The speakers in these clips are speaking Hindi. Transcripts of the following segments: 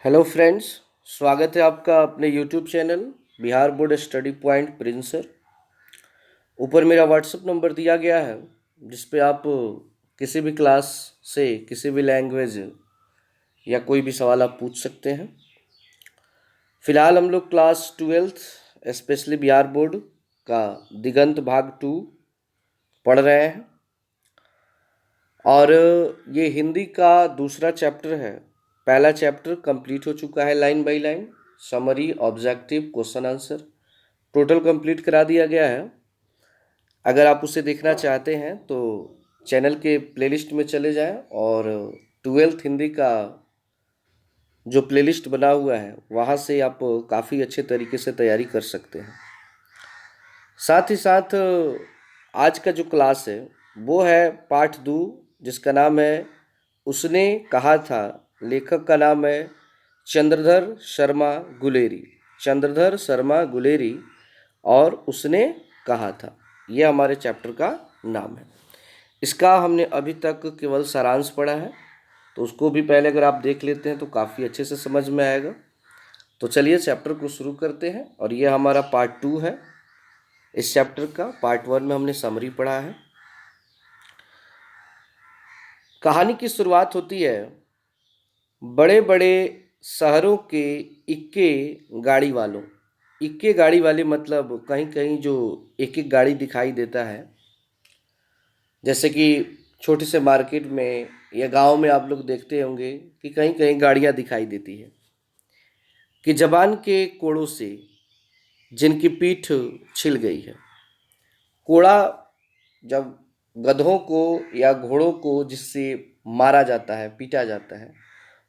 Hello friends. स्वागत है आपका अपने YouTube channel Bihar board study point प्रिंसर। ऊपर मेरा व्हाट्सएप नंबर दिया गया है जिस पे आप किसी भी क्लास से किसी भी लैंग्वेज या कोई भी सवाल आप पूछ सकते हैं। फ़िलहाल हम लोग class twelfth specially Bihar board का दिगंत भाग 2 पढ़ रहे हैं और ये हिंदी का दूसरा चैप्टर है। पहला चैप्टर कंप्लीट हो चुका है, line by line summary objective question answer total complete करा दिया गया है। अगर आप उसे देखना चाहते हैं तो चैनल के प्लेलिस्ट में चले जाएं और ट्वेल्थ हिंदी का जो प्लेलिस्ट बना हुआ है वहाँ से आप काफ़ी अच्छे तरीके से तैयारी कर सकते हैं। साथ ही साथ आज का जो क्लास है वो है पाठ 2 जिसका नाम है उसने कहा था। लेखक का नाम है चंद्रधर शर्मा गुलेरी। चंद्रधर शर्मा गुलेरी और उसने कहा था, यह हमारे चैप्टर का नाम है। इसका हमने अभी तक केवल सारांश पढ़ा है, तो उसको भी पहले अगर आप देख लेते हैं तो काफ़ी अच्छे से समझ में आएगा। तो चलिए चैप्टर को शुरू करते हैं और ये हमारा पार्ट 2 है। इस चैप्टर का पार्ट 1 में हमने समरी पढ़ा है। कहानी की शुरुआत होती है बड़े बड़े शहरों के इक्के गाड़ी वालों। इक्के गाड़ी वाले मतलब कहीं कहीं जो एक एक गाड़ी दिखाई देता है, जैसे कि छोटे से मार्केट में या गांव में आप लोग देखते होंगे कि कहीं कहीं गाड़ियां दिखाई देती है कि जबान के कोड़ों से जिनकी पीठ छिल गई है। कोड़ा जब गधों को या घोड़ों को जिससे मारा जाता है, पीटा जाता है,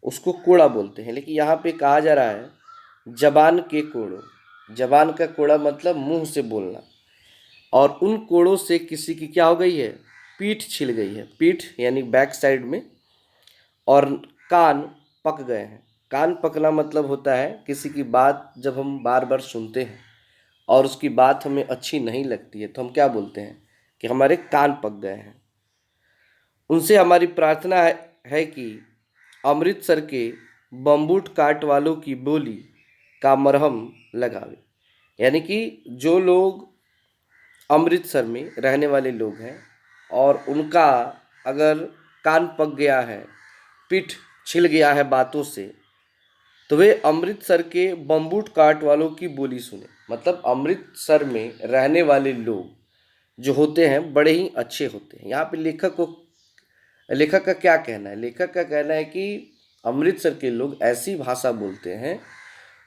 उसको कोड़ा बोलते हैं। लेकिन यहाँ पे कहा जा रहा है जबान के कोड़ों। जबान का कोड़ा मतलब मुंह से बोलना, और उन कोड़ों से किसी की क्या हो गई है, पीठ छिल गई है। पीठ यानी बैक साइड में, और कान पक गए हैं। कान पकना मतलब होता है किसी की बात जब हम बार बार सुनते हैं और उसकी बात हमें अच्छी नहीं लगती है तो हम क्या बोलते हैं कि हमारे कान पक गए हैं। उनसे हमारी प्रार्थना है कि अमृतसर के बम्बूट काट वालों की बोली का मरहम लगावे। यानी कि जो लोग अमृतसर में रहने वाले लोग हैं और उनका अगर कान पक गया है, पीठ छिल गया है बातों से, तो वे अमृतसर के बम्बूट काट वालों की बोली सुने। मतलब अमृतसर में रहने वाले लोग जो होते हैं बड़े ही अच्छे होते हैं। यहाँ पे लेखक का क्या कहना है? लेखक का कहना है कि अमृतसर के लोग ऐसी भाषा बोलते हैं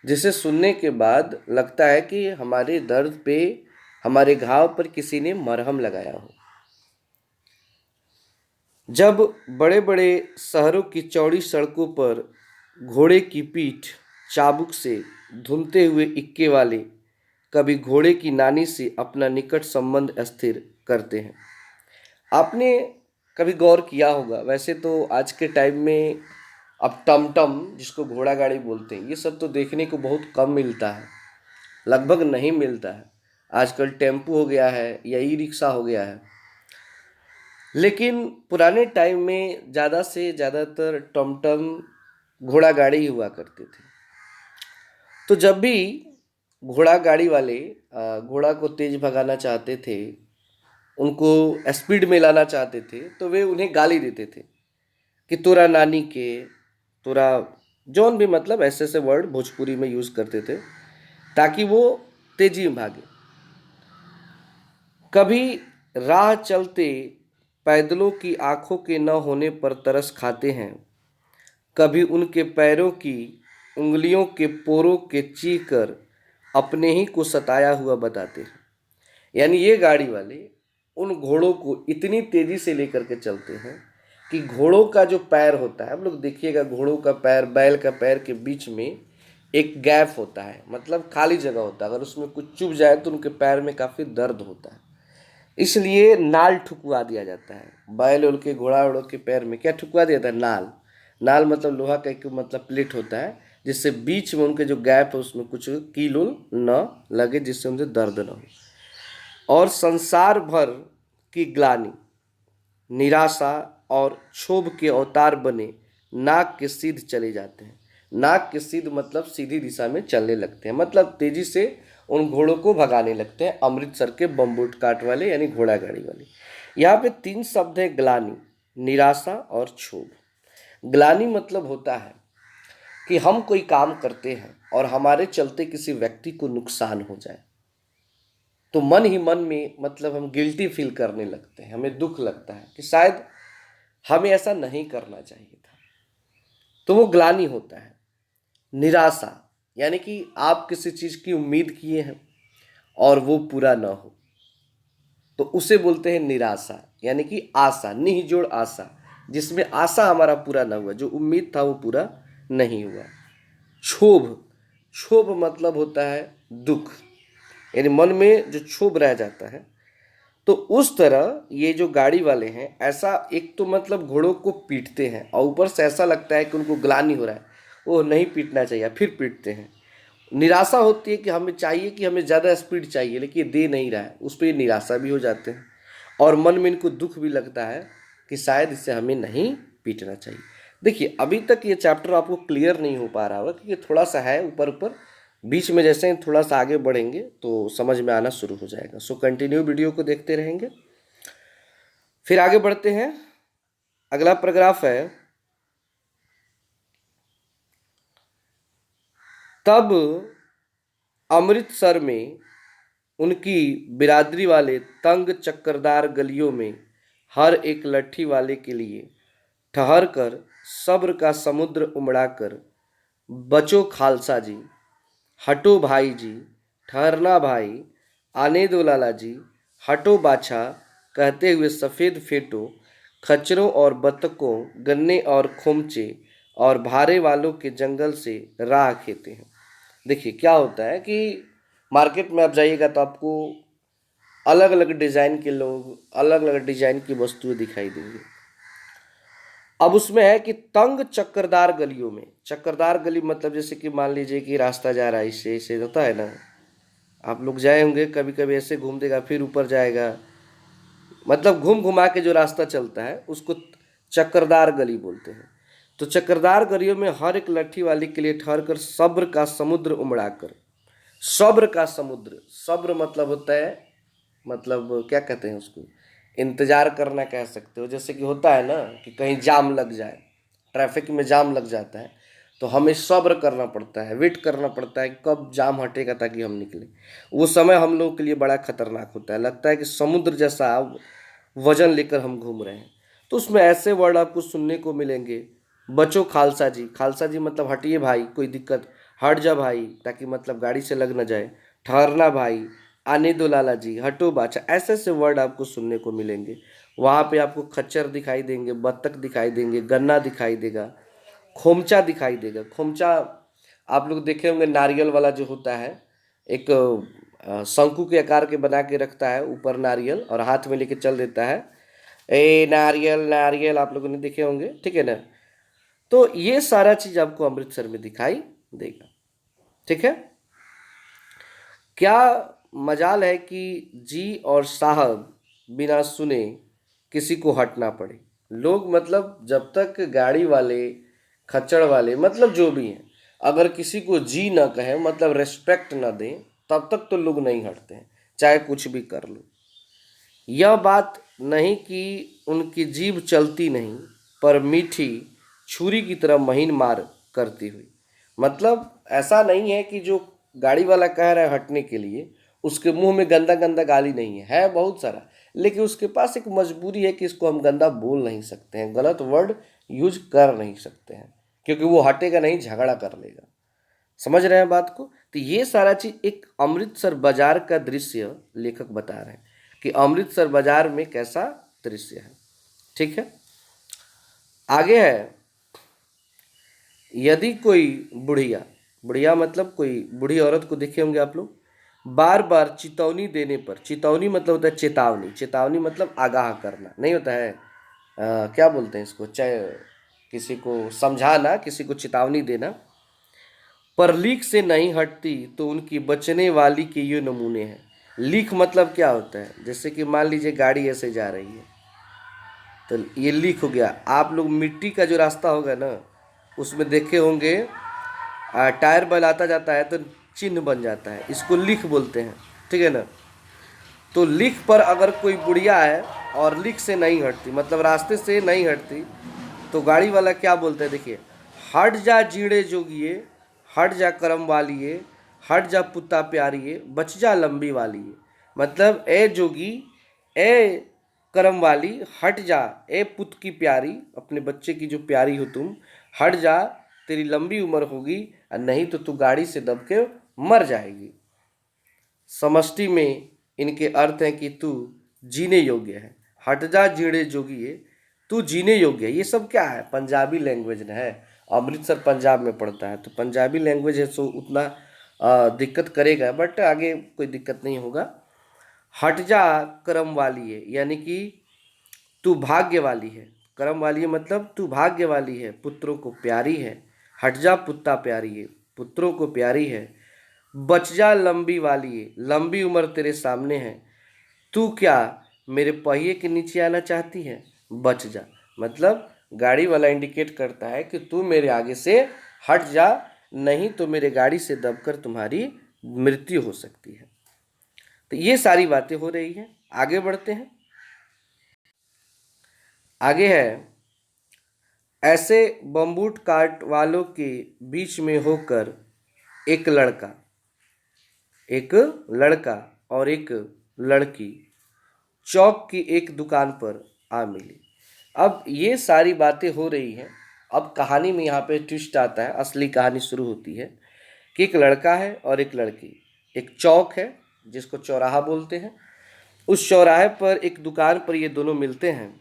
जिसे सुनने के बाद लगता है कि हमारे दर्द पे, हमारे घाव पर किसी ने मरहम लगाया हो। जब बड़े बड़े शहरों की चौड़ी सड़कों पर घोड़े की पीठ चाबुक से धुनते हुए इक्के वाले कभी घोड़े की नानी से अपना निकट संबंध स्थिर करते हैं। आपने कभी गौर किया होगा, वैसे तो आज के टाइम में अब टमटम जिसको घोड़ा गाड़ी बोलते हैं ये सब तो देखने को बहुत कम मिलता है, लगभग नहीं मिलता है। आजकल टेम्पो हो गया है या ई रिक्शा हो गया है। लेकिन पुराने टाइम में ज़्यादा से ज़्यादातर टमटम घोड़ा गाड़ी ही हुआ करते थे। तो जब भी घोड़ा गाड़ी वाले घोड़ा को तेज भगाना चाहते थे, उनको स्पीड में लाना चाहते थे, तो वे उन्हें गाली देते थे कि तोरा नानी के, तोरा जौन भी, मतलब ऐसे ऐसे वर्ड भोजपुरी में यूज़ करते थे ताकि वो तेजी में भागे। कभी राह चलते पैदलों की आंखों के न होने पर तरस खाते हैं, कभी उनके पैरों की उंगलियों के पोरों के चीख कर अपने ही को सताया हुआ बताते हैं। यानी ये गाड़ी वाले उन घोड़ों को इतनी तेजी से लेकर के चलते हैं कि घोड़ों का जो पैर होता है, आप लोग देखिएगा घोड़ों का पैर बैल का पैर के बीच में एक गैप होता है, मतलब खाली जगह होता है। अगर उसमें कुछ चुभ जाए तो उनके पैर में काफ़ी दर्द होता है, इसलिए नाल ठुकवा दिया जाता है। बैल उल के घोड़ा उड़ के पैर में क्या ठुकवा दिया जाता है? नाल। नाल मतलब लोहा का एक मतलब प्लेट होता है जिससे बीच में उनके जो गैप है उसमें कुछ कील उल न लगे, जिससे उनसे दर्द न हो। और संसार भर की ग्लानि, निराशा और क्षोभ के अवतार बने नाक के सीध चले जाते हैं। नाक के सिद्ध मतलब सीधी दिशा में चलने लगते हैं, मतलब तेजी से उन घोड़ों को भगाने लगते हैं, अमृतसर के बम्बूट काट वाले यानी घोड़ा गाड़ी वाले। यहाँ पे 3 शब्द है, ग्लानि, निराशा और क्षोभ। ग्लानि मतलब होता है कि हम कोई काम करते हैं और हमारे चलते किसी व्यक्ति को नुकसान हो जाए, तो मन ही मन में मतलब हम गिल्टी फील करने लगते हैं, हमें दुख लगता है कि शायद हमें ऐसा नहीं करना चाहिए था, तो वो ग्लानि होता है। निराशा यानी कि आप किसी चीज की उम्मीद किए हैं और वो पूरा ना हो, तो उसे बोलते हैं निराशा, यानी कि आशा, निहिजोड़ आशा, जिसमें आशा हमारा पूरा ना हुआ, जो उम्मीद था वो पूरा नहीं हुआ। क्षोभ, क्षोभ मतलब होता है दुख, यानी मन में जो क्षोभ रह जाता है। तो उस तरह ये जो गाड़ी वाले हैं, ऐसा एक तो मतलब घोड़ों को पीटते हैं और ऊपर से ऐसा लगता है कि उनको ग्लानि हो रहा है, वो नहीं पीटना चाहिए, फिर पीटते हैं। निराशा होती है कि हमें चाहिए कि हमें ज़्यादा स्पीड चाहिए, लेकिन ये दे नहीं रहा है, उस पर ये निराशा भी हो जाते हैं और मन में इनको दुख भी लगता है कि शायद इसे हमें नहीं पीटना चाहिए। देखिए अभी तक ये चैप्टर आपको क्लियर नहीं हो पा रहा होगा क्योंकि थोड़ा सा है ऊपर ऊपर, बीच में जैसे ही थोड़ा सा आगे बढ़ेंगे तो समझ में आना शुरू हो जाएगा। सो कंटिन्यू वीडियो को देखते रहेंगे। फिर आगे बढ़ते हैं। अगला पैराग्राफ है, तब अमृतसर में उनकी बिरादरी वाले तंग चक्करदार गलियों में हर एक लट्ठी वाले के लिए ठहर कर सब्र का समुद्र उमड़ाकर, बचो खालसा जी, हटो भाई जी, ठहरना भाई, आने दो लाला जी, हटो बाछा, कहते हुए सफ़ेद फेटो, खच्चरों और बतखों, गन्ने और खोमचे और भारे वालों के जंगल से राह खेते हैं। देखिए क्या होता है कि मार्केट में आप जाइएगा तो आपको अलग अलग डिज़ाइन के लोग, अलग अलग डिज़ाइन की वस्तुएं दिखाई देंगी। अब उसमें है कि तंग चक्करदार गलियों में, चक्करदार गली मतलब जैसे कि मान लीजिए कि रास्ता जा रहा है, इससे ऐसे होता है ना, आप लोग जाए होंगे कभी कभी, ऐसे घूम देगा फिर ऊपर जाएगा, मतलब घूम घुमा के जो रास्ता चलता है उसको चक्करदार गली बोलते हैं। तो चक्करदार गलियों में हर एक लट्ठी वाली के लिए ठहर कर सब्र का समुद्र उमड़ाकर, सब्र का समुद्र, सब्र मतलब होता है, मतलब क्या कहते हैं उसको, इंतजार करना कह सकते हो। जैसे कि होता है ना कि कहीं जाम लग जाए, ट्रैफिक में जाम लग जाता है, तो हमें सब्र करना पड़ता है, वेट करना पड़ता है कब जाम हटेगा ताकि हम निकले। वो समय हम लोगों के लिए बड़ा खतरनाक होता है, लगता है कि समुद्र जैसा वजन लेकर हम घूम रहे हैं। तो उसमें ऐसे वर्ड आपको सुनने को मिलेंगे, बचो खालसा जी, खालसा जी मतलब हटिए भाई, कोई दिक्कत, हट जा भाई ताकि मतलब गाड़ी से लग न जाए, ठहरना भाई, आने दो लाला जी, हटो बाचा, ऐसे ऐसे वर्ड आपको सुनने को मिलेंगे। वहाँ पे आपको खच्चर दिखाई देंगे, बत्तख दिखाई देंगे, गन्ना दिखाई देगा, खोमचा दिखाई देगा। खोमचा आप लोग देखे होंगे, नारियल वाला जो होता है, एक शंकु के आकार के बना के रखता है ऊपर नारियल और हाथ में लेके चल देता है, ए नारियल नारियल, आप लोगों ने देखे होंगे, ठीक है ना। तो ये सारा चीज आपको अमृतसर में दिखाई देगा, ठीक है। क्या मजाल है कि जी और साहब बिना सुने किसी को हटना पड़े। लोग मतलब जब तक गाड़ी वाले, खच्चड़ वाले, मतलब जो भी हैं, अगर किसी को जी ना कहें, मतलब रेस्पेक्ट ना दें, तब तक तो लोग नहीं हटते हैं, चाहे कुछ भी कर लो। यह बात नहीं कि उनकी जीभ चलती नहीं, पर मीठी छुरी की तरह महीन मार करती हुई। मतलब ऐसा नहीं है कि जो गाड़ी वाला कह रहा है हटने के लिए, उसके मुंह में गंदा गंदा गाली नहीं है बहुत सारा, लेकिन उसके पास एक मजबूरी है कि इसको हम गंदा बोल नहीं सकते हैं, गलत वर्ड यूज कर नहीं सकते हैं, क्योंकि वो हटेगा नहीं, झगड़ा कर लेगा। समझ रहे हैं बात को। तो ये सारा चीज एक अमृतसर बाजार का दृश्य लेखक बता रहे हैं कि अमृतसर बाजार में कैसा दृश्य है, ठीक है। आगे है, यदि कोई बुढ़िया, बुढ़िया मतलब कोई बूढ़ी औरत को देखे होंगे आप लोग, बार बार चितौनी देने पर, चितौनी मतलब होता है चेतावनी, चेतावनी मतलब आगाह करना नहीं होता है, क्या बोलते हैं इसको, चाहे किसी को समझाना, किसी को चेतावनी देना, पर लीक से नहीं हटती तो उनकी बचने वाली के ये नमूने हैं। लीक मतलब क्या होता है, जैसे कि मान लीजिए गाड़ी ऐसे जा रही है तो ये लीक हो गया। आप लोग मिट्टी का जो रास्ता होगा ना, उसमें देखे होंगे टायर बलाता जाता है तो चिन्ह बन जाता है, इसको लिख बोलते हैं, ठीक है ना। तो लिख पर अगर कोई बुढ़िया है और लिख से नहीं हटती, मतलब रास्ते से नहीं हटती, तो गाड़ी वाला क्या बोलता है, देखिए, हट जा जीणे जोगिए, हट जा करम वालिए, हट जा पुत्ता प्यारिए, बच जा लंबी वालिए। मतलब ए जोगी, ए करम वाली, हट जा, ए पुत की प्यारी, अपने बच्चे की जो प्यारी हो तुम, हट जा, तेरी लंबी उम्र होगी, और नहीं तो तू गाड़ी से दब के मर जाएगी। समष्टि में इनके अर्थ हैं कि तू जीने योग्य है, हट जा जीणे जोगिए, तू जीने योग्य है। ये सब क्या है, पंजाबी लैंग्वेज है, अमृतसर पंजाब में पड़ता है, तो पंजाबी लैंग्वेज है, सो उतना दिक्कत करेगा, बट आगे कोई दिक्कत नहीं होगा। हट जा करम वाली है, यानी कि तू भाग्य वाली है, करम वाली है मतलब तू भाग्य वाली है, पुत्रों को प्यारी है। हट जा पुत्ता प्यारी है, पुत्रों को प्यारी है। बच जा लंबी वाली है, लंबी उम्र तेरे सामने है। तू क्या मेरे पहिए के नीचे आना चाहती है, बच जा। मतलब गाड़ी वाला इंडिकेट करता है कि तू मेरे आगे से हट जा, नहीं तो मेरे गाड़ी से दबकर तुम्हारी मृत्यु हो सकती है। तो ये सारी बातें हो रही हैं। आगे बढ़ते हैं। आगे है, ऐसे बम्बूट काट वालों के बीच में होकर एक लड़का, एक लड़का और एक लड़की चौक की एक दुकान पर आ मिली। अब ये सारी बातें हो रही हैं। अब कहानी में यहाँ पे ट्विस्ट आता है, असली कहानी शुरू होती है कि एक लड़का है और एक लड़की, एक चौक है जिसको चौराहा बोलते हैं, उस चौराहे पर एक दुकान पर ये दोनों मिलते हैं।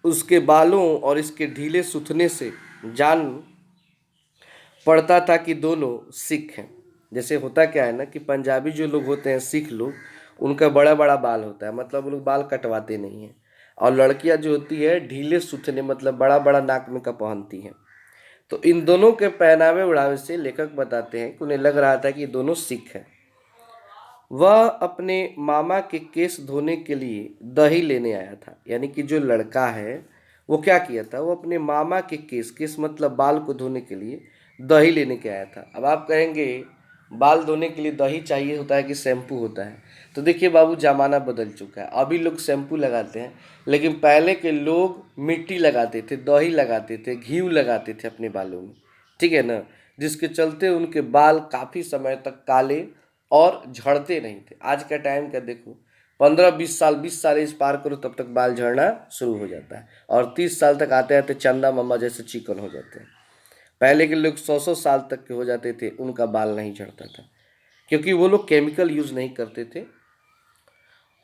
उसके बालों और इसके ढीले सुथने से जान पड़ता था कि दोनों सिख हैं। जैसे होता क्या है ना कि पंजाबी जो लोग होते हैं, सिख लोग, उनका बड़ा बड़ा बाल होता है, मतलब वो लोग बाल कटवाते नहीं हैं। और लड़कियां जो होती है ढीले सुथने, मतलब बड़ा बड़ा नाक में का पहनती हैं। तो इन दोनों के पहनावे उड़ावे से लेखक बताते हैं कि उन्हें लग रहा था कि ये दोनों सिख हैं। वह अपने मामा के केस धोने के लिए दही लेने आया था, यानी कि जो लड़का है वो क्या किया था, वो अपने मामा के केस, केस मतलब बाल को धोने के लिए दही लेने के आया था। अब आप कहेंगे बाल धोने के लिए दही चाहिए होता है कि शैम्पू होता है, तो देखिए बाबू, जमाना बदल चुका है। अभी लोग शैम्पू लगाते हैं, लेकिन पहले के लोग मिट्टी लगाते थे, दही लगाते थे, घी लगाते थे अपने बालों में, ठीक है ना, जिसके चलते उनके बाल काफ़ी समय तक काले और झड़ते नहीं थे। आज का टाइम का देखो, 15-20 साल, 20 साल एज पार करो तब तक बाल झड़ना शुरू हो जाता है, और 30 साल तक आते आते चंदा मामा जैसे चिकन हो जाते हैं। पहले के लोग 100-100 साल तक के हो जाते थे, उनका बाल नहीं झड़ता था, क्योंकि वो लोग केमिकल यूज़ नहीं करते थे।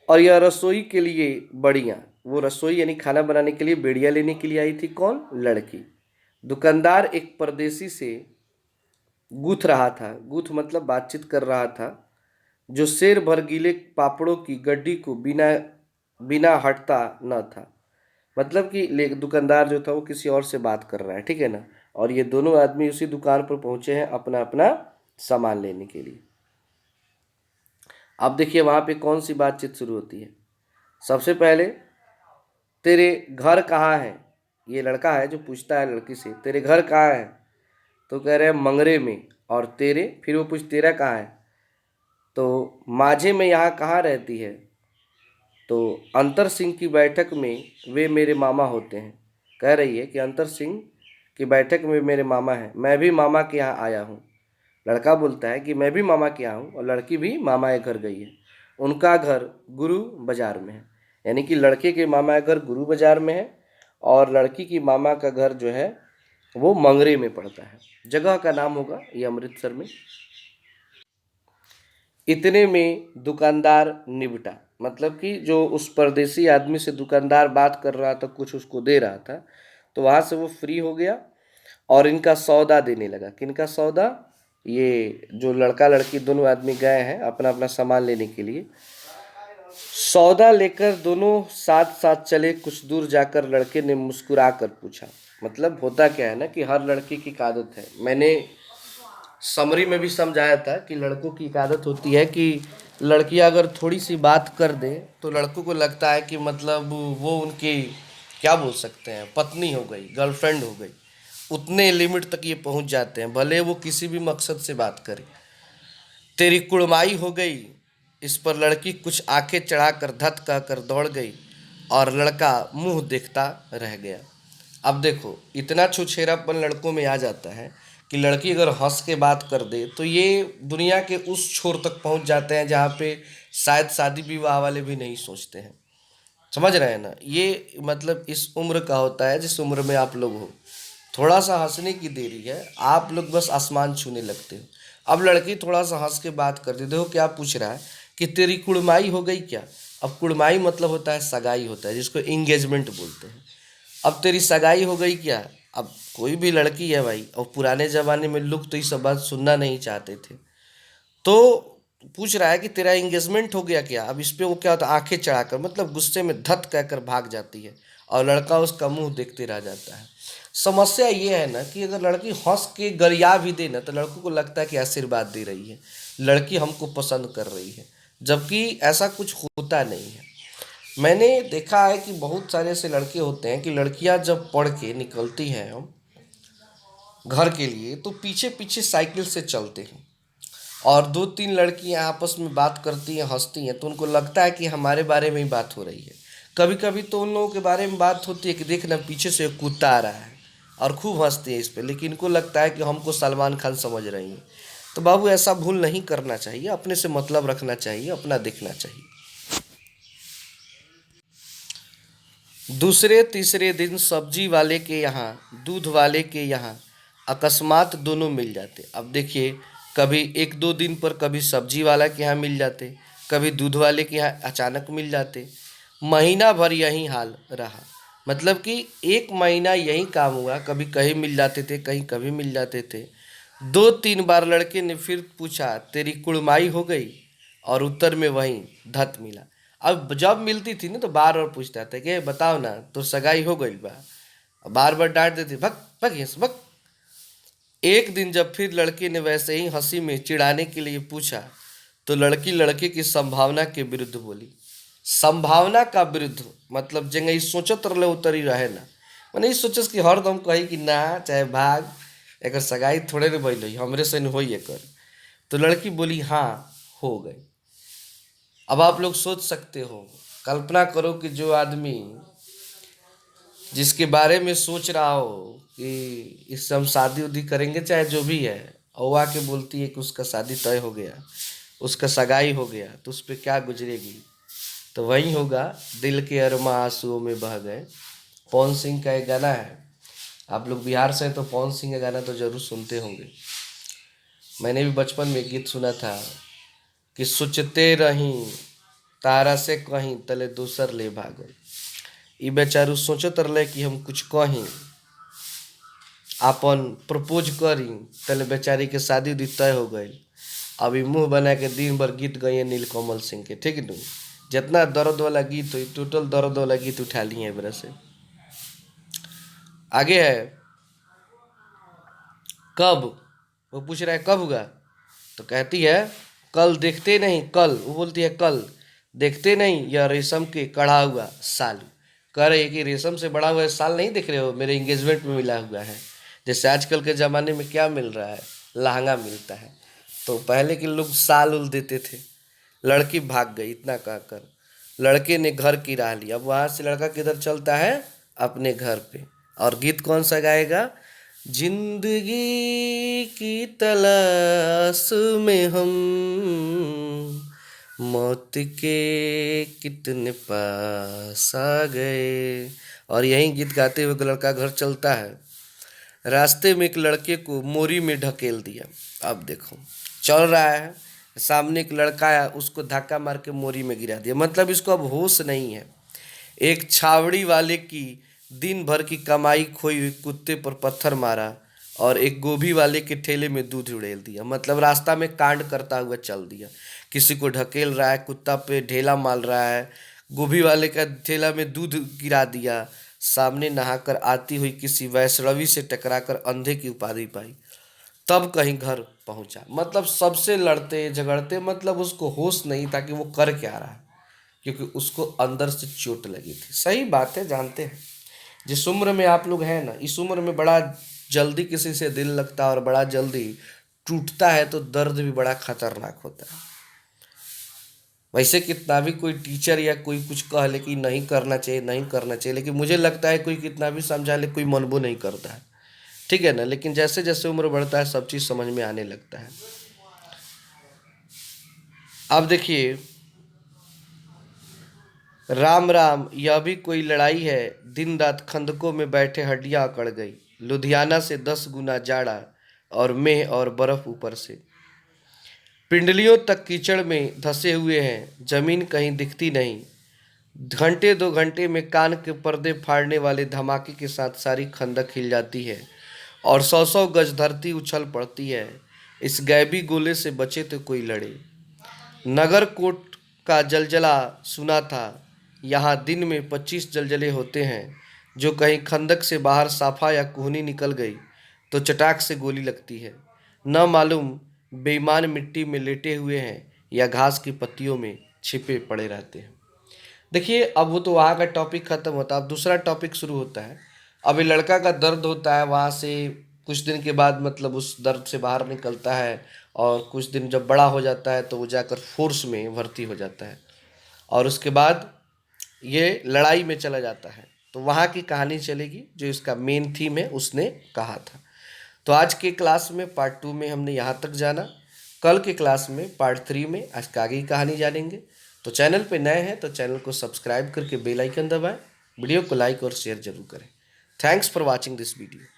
और यह रसोई के लिए बढ़िया, वो रसोई यानी खाना बनाने के लिए बेड़िया लेने के लिए आई थी। कौन? लड़की। दुकानदार एक परदेसी से गूथ रहा था, गूथ मतलब बातचीत कर रहा था, जो शेर भर गीले पापड़ों की गड्डी को बिना बिना हटता न था। मतलब कि दुकानदार जो था वो किसी और से बात कर रहा है, ठीक है ना, और ये दोनों आदमी उसी दुकान पर पहुंचे हैं अपना अपना सामान लेने के लिए। अब देखिए वहाँ पे कौन सी बातचीत शुरू होती है। सबसे पहले, तेरे घर कहाँ है? ये लड़का है जो पूछता है लड़की से, तेरे घर कहाँ है? तो कह रहे हैं मंगरे में। और तेरे? फिर वो पूछ, तेरा कहाँ है? तो माझे में यहाँ कहाँ रहती है? तो अंतर सिंह की बैठक में वे मेरे मामा होते हैं। कह रही है कि अंतर सिंह की बैठक में मेरे मामा हैं, मैं भी मामा के यहाँ आया हूँ। लड़का बोलता है कि मैं भी मामा के यहाँ हूँ, और लड़की भी मामा के घर गई है। उनका घर गुरु बाजार में है, यानी कि लड़के के मामा का घर गुरु बाजार में है, और लड़की की मामा का घर जो है वो मंगरे में पड़ता है। जगह का नाम होगा ये अमृतसर में। इतने में दुकानदार निपटा, मतलब कि जो उस परदेसी आदमी से दुकानदार बात कर रहा था, कुछ उसको दे रहा था, तो वहाँ से वो फ्री हो गया और इनका सौदा देने लगा। किनका सौदा? ये जो लड़का लड़की दोनों आदमी गए हैं अपना अपना सामान लेने के लिए। सौदा लेकर दोनों साथ साथ चले। कुछ दूर जाकर लड़के ने मुस्कुरा कर पूछा, मतलब होता क्या है ना कि हर लड़की की आदत है, मैंने समरी में भी समझाया था कि लड़कों की एक आदत होती है कि लड़कियां अगर थोड़ी सी बात कर दे तो लड़कों को लगता है कि मतलब वो उनकी क्या बोल सकते हैं, पत्नी हो गई, गर्लफ्रेंड हो गई। उतने लिमिट तक ये पहुंच जाते हैं, भले वो किसी भी मकसद से बात करे। तेरी कुड़माई हो गई, इस पर लड़की कुछ आंखें चढ़ाकर धत कहकर दौड़ गई और लड़का मुंह देखता रह गया। अब देखो, इतना छुछेरापन लड़कों में आ जाता है कि लड़की अगर हंस के बात कर दे तो ये दुनिया के उस छोर तक पहुंच जाते हैं जहाँ पे शायद शादी विवाह वाले भी नहीं सोचते हैं। समझ रहे हैं ना? ये मतलब इस उम्र का होता है जिस उम्र में आप लोग हो। थोड़ा सा हंसने की देरी है, आप लोग बस आसमान छूने लगते हो। अब लड़की थोड़ा सा हंस के बात करती, देखो क्या पूछ रहा है कि तेरी कुड़माई हो गई क्या। अब कुड़माई मतलब होता है सगाई, होता है जिसको इंगेजमेंट बोलते हैं। अब तेरी सगाई हो गई क्या। अब कोई भी लड़की है भाई, और पुराने ज़माने में लोग तो ये सब बात सुनना नहीं चाहते थे, तो पूछ रहा है कि तेरा एंगेजमेंट हो गया क्या। अब इस पे वो क्या होता है, आंखें चढ़ाकर मतलब गुस्से में धत कहकर भाग जाती है और लड़का उसका मुंह देखते रह जाता है। समस्या ये है ना कि अगर लड़की हंस के गरिया भी दे ना तो लड़कों को लगता है कि आशीर्वाद दे रही है, लड़की हमको पसंद कर रही है, जबकि ऐसा कुछ होता नहीं है। मैंने देखा है कि बहुत सारे ऐसे लड़के होते हैं कि लड़कियां जब पढ़ के निकलती हैं घर के लिए तो पीछे पीछे साइकिल से चलते हैं, और दो तीन लड़कियां आपस में बात करती हैं, हंसती हैं, तो उनको लगता है कि हमारे बारे में ही बात हो रही है। कभी कभी तो उन लोगों के बारे में बात होती है कि देखना पीछे से एक कुत्ता आ रहा है, और खूब हंसती है इस पे, लेकिन इनको लगता है कि हमको सलमान खान समझ रही हैं। तो बाबू ऐसा भूल नहीं करना चाहिए, अपने से मतलब रखना चाहिए, अपना देखना चाहिए। दूसरे तीसरे दिन सब्जी वाले के यहाँ दूध वाले के यहाँ अकस्मात दोनों मिल जाते। अब देखिए, कभी एक दो दिन पर कभी सब्जी वाला के यहाँ मिल जाते, कभी दूध वाले के यहाँ अचानक मिल जाते। महीना भर यही हाल रहा, मतलब कि एक महीना यही काम हुआ, कभी कहीं मिल जाते थे, कहीं कभी मिल जाते थे। दो तीन बार लड़के ने फिर पूछा तेरी कुड़माई हो गई, और उत्तर में वही धत मिला। अब जब मिलती थी ना तो बार बार पूछता था कि बताओ ना तो सगाई हो गई बा। बार बार डांट देती, भग भग यहाँ से भग। एक दिन जब फिर लड़के ने वैसे ही हंसी में चिढ़ाने के लिए पूछा तो लड़की लड़के की संभावना के विरुद्ध बोली। संभावना का विरुद्ध मतलब जंग ई सोचत रहे उतरी रहे ना, मैंने ई सोचस कि हरदम कही कि ना चाहे भाग, एक सगाई थोड़े ने भइल हमरे से हो कर। तो लड़की बोली हाँ हो गई। अब आप लोग सोच सकते हो, कल्पना करो कि जो आदमी जिसके बारे में सोच रहा हो कि इससे हम शादी उदी करेंगे चाहे जो भी है, और वो आके बोलती है कि उसका शादी तय हो गया, उसका सगाई हो गया, तो उस पर क्या गुजरेगी। तो वही होगा, दिल के अरमा आंसुओं में बह गए। पवन सिंह का एक गाना है, आप लोग बिहार से हैं तो पवन सिंह का गाना तो जरूर सुनते होंगे। मैंने भी बचपन में गीत सुना था कि सोचते रही तारा से कहीं तले दूसर ले भागल। ई बेचारू सोचत रहे कि हम कुछ कहीं आपन प्रपोज करी, तले बेचारी के शादी उदी तय हो गई। अभी मुंह बना के दिन भर गीत गए नीलकमल सिंह के, ठीक न। जितना दर्द वाला गीत हो टोटल दर्द वाला गीत उठा लिए एक से। आगे है कब, वो पूछ रहा है कब हुआ, तो कहती है कल देखते नहीं, कल वो बोलती है कल देखते नहीं यह रेशम के कढ़ा हुआ साल। कह रही है कि रेशम से बड़ा हुआ साल नहीं देख रहे हो, मेरे इंगेजमेंट में मिला हुआ है। जैसे आजकल के ज़माने में क्या मिल रहा है, लहंगा मिलता है, तो पहले के लोग साल उल देते थे। लड़की भाग गई इतना कहकर, लड़के ने घर की राह ली। अब वहाँ से लड़का किधर चलता है, अपने घर पे। और गीत कौन सा गाएगा, जिंदगी की तलाश में हम मौत के कितने पास आ गए। और यही गीत गाते हुए लड़का घर चलता है। रास्ते में एक लड़के को मोरी में ढकेल दिया। अब देखो चल रहा है, सामने एक लड़का आया, उसको धक्का मार के मोरी में गिरा दिया, मतलब इसको अब होश नहीं है। एक छावड़ी वाले की दिन भर की कमाई खोई हुई कुत्ते पर पत्थर मारा, और एक गोभी वाले के ठेले में दूध उड़ेल दिया, मतलब रास्ता में कांड करता हुआ चल दिया। किसी को ढकेल रहा है, कुत्ता पे ढेला मार रहा है, गोभी वाले का ठेला में दूध गिरा दिया, सामने नहाकर आती हुई किसी वैष्णवी से टकराकर अंधे की उपाधि पाई, तब कहीं घर पहुंचा। मतलब सबसे लड़ते झगड़ते, मतलब उसको होश नहीं था कि वो कर क्या रहा है, क्योंकि उसको अंदर से चोट लगी थी। सही बात है, जानते हैं जिस उम्र में आप लोग हैं ना, इस उम्र में बड़ा जल्दी किसी से दिल लगता है और बड़ा जल्दी टूटता है तो दर्द भी बड़ा खतरनाक होता है। वैसे कितना भी कोई टीचर या कोई कुछ कह ले कि नहीं करना चाहिए नहीं करना चाहिए, लेकिन मुझे लगता है कोई कितना भी समझा ले कोई मनबो नहीं करता है, ठीक है ना। लेकिन जैसे जैसे उम्र बढ़ता है सब चीज़ समझ में आने लगता है। अब देखिए, राम राम यह भी कोई लड़ाई है, दिन रात खंदकों में बैठे हड्डियां अकड़ गई, लुधियाना से 10 गुना जाड़ा और मेह और बर्फ ऊपर से, पिंडलियों तक कीचड़ में धंसे हुए हैं, जमीन कहीं दिखती नहीं। घंटे 2 घंटे में कान के पर्दे फाड़ने वाले धमाके के साथ सारी खंदक हिल जाती है और 100 100 गज धरती उछल पड़ती है। इस गैबी गोले से बचे तो कोई लड़े। नगर कोट का जलजला सुना था। यहाँ दिन में 25 जलजले होते हैं। जो कहीं खंदक से बाहर साफा या कोहनी निकल गई तो चटाक से गोली लगती है। न मालूम बेईमान मिट्टी में लेटे हुए हैं या घास की पत्तियों में छिपे पड़े रहते हैं। देखिए, अब वो तो वहाँ का टॉपिक ख़त्म होता है, अब दूसरा टॉपिक शुरू होता है। अब ये लड़का का दर्द होता है, वहाँ से कुछ दिन के बाद मतलब उस दर्द से बाहर निकलता है और कुछ दिन जब बड़ा हो जाता है तो वो जाकर फोर्स में भर्ती हो जाता है और उसके बाद ये लड़ाई में चला जाता है। तो वहाँ की कहानी चलेगी जो इसका मेन थीम है उसने कहा था। तो आज के क्लास में पार्ट 2 में हमने यहाँ तक जाना। कल के क्लास में पार्ट 3 में आज का आगे की कहानी जानेंगे। तो चैनल पे नए हैं तो चैनल को सब्सक्राइब करके बेल आइकन दबाएं, वीडियो को लाइक और शेयर जरूर करें। Thanks for watching this video.